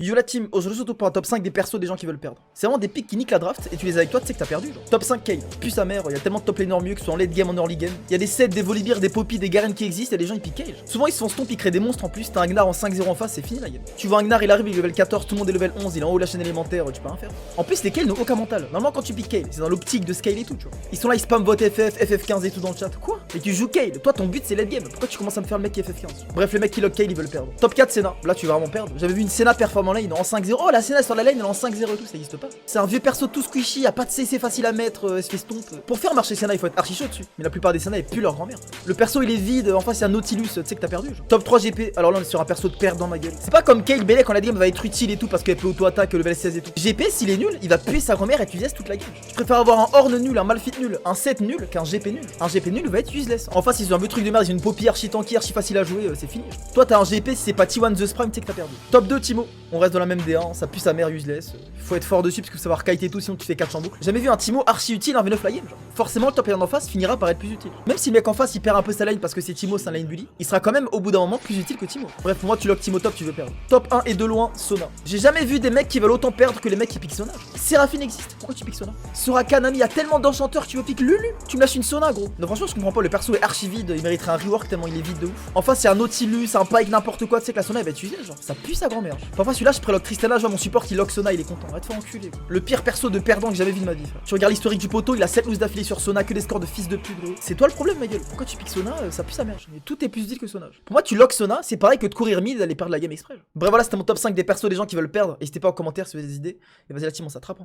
Yo la team, aujourd'hui surtout pour un top 5 des persos des gens qui veulent perdre. C'est vraiment des pics qui niquent la draft et tu les as avec toi, tu sais que t'as perdu genre. Top 5 Kayle, puis sa mère, il y a tellement de top laners mieux que ce soit en late game, en early game. Il y a des sets, des Volibear, des Poppy, des Garen qui existent et les gens ils piquent Kayle. Souvent ils se font stomp, ils créent des monstres en plus, t'as un Gnar en 5-0 en face, c'est fini la game. Tu vois un Gnar, il arrive, il est level 14, tout le monde est level 11, il est en haut de la chaîne élémentaire, tu peux rien faire. En plus les Kayle n'ont aucun mental. Normalement quand tu piques Kayle, c'est dans l'optique de scale et tout, tu vois. Ils sont là, ils spam vote FF, FF15 et tout dans le chat. Quoi? Et tu joues Kayle, toi ton but c'est late game. Pourquoi tu commences à me faire le mec qui FF15? Bref, les mecs qui lock Kayle ils veulent perdre. Top 4 Senna, là tu vas vraiment perdre. J'avais vu une Senna performant lane en 5-0. Oh la Senna sur la lane elle est en 5-0 et tout, ça existe pas. C'est un vieux perso tout squishy, y'a pas de CC facile à mettre, elle se fait stomp. Pour faire marcher Senna, il faut être archi chaud dessus. Mais la plupart des Senna, ils puent leur grand-mère. Le perso il est vide, en face il y a Nautilus, tu sais que t'as perdu. Genre. Top 3 GP, alors là on est sur un perso de perdre dans ma gueule. C'est pas comme Kayle Belek quand la game va être utile et tout parce qu'elle peut auto-attaque level 16 et tout. GP, s'il est nul, il va puer sa grand-mère et tu laisses toute la game. Je préfère avoir un Horn nul, un Malphite nul, un 7 nul qu'un GP nul. Un GP nul va être useless. En face, ils ont un vieux truc de merde, ils ont une Poppy archi tanky, archi facile à jouer, c'est fini. Toi t'as un GP, si c'est pas T1 The Sprime, tu sais que t'as perdu. Top 2 Timo, on reste dans la même D1, ça pue sa mère useless. Faut être fort dessus parce que savoir kite et tout, sinon tu fais 4 en boucle. J'ai jamais vu un Timo archi utile en V9 la game, genre. Forcément, le top laner en face finira par être plus utile. Même si le mec en face il perd un peu sa lane parce que c'est Timo, c'est un lane bully, il sera quand même au bout d'un moment plus utile que Timo. Bref, pour moi, tu lock Timo top, tu veux perdre. Top 1 et de loin, Sona. J'ai jamais vu des mecs qui veulent autant perdre que les mecs qui piquent Sona. Séraphine existe, pourquoi tu piques Sona? Soraka, Nami, y a tellement d'enchanteurs que tu veux piquer Lulu. Tu me lâches une Sona, gros. Non, franchement, je comprends pas, le perso est archi vide, il mériterait un rework tellement il est vide de ouf. En face, c'est un Nautilus, un Pike, n'importe quoi, tu sais que la Sona elle va être utile, genre. Ça pue sa grand-mère. Parfois, celui-là, je préloque Tristana, je vois mon support qui lock Sona, il est content. Va te faire enculer. Le pire perso de perdant que j'ai jamais vu de ma vie, frère. Tu regardes l'historique du poteau, il a 7 looses d'affilée sur Sona, que des scores de fils de pute, gros. C'est toi le problème, ma gueule. Pourquoi tu piques Sona? Ça pue sa mère. Mais tout est plus utile que Sona. Pour moi, tu lock Sona, c'est pareil que de courir mid d'aller perdre la game exprès. Bref, voilà, c'était mon top 5 des persos des gens qui veulent perdre. N'hésitez pas en commentaire si vous avez des idées. Et vas-y, la team, on s'attrape.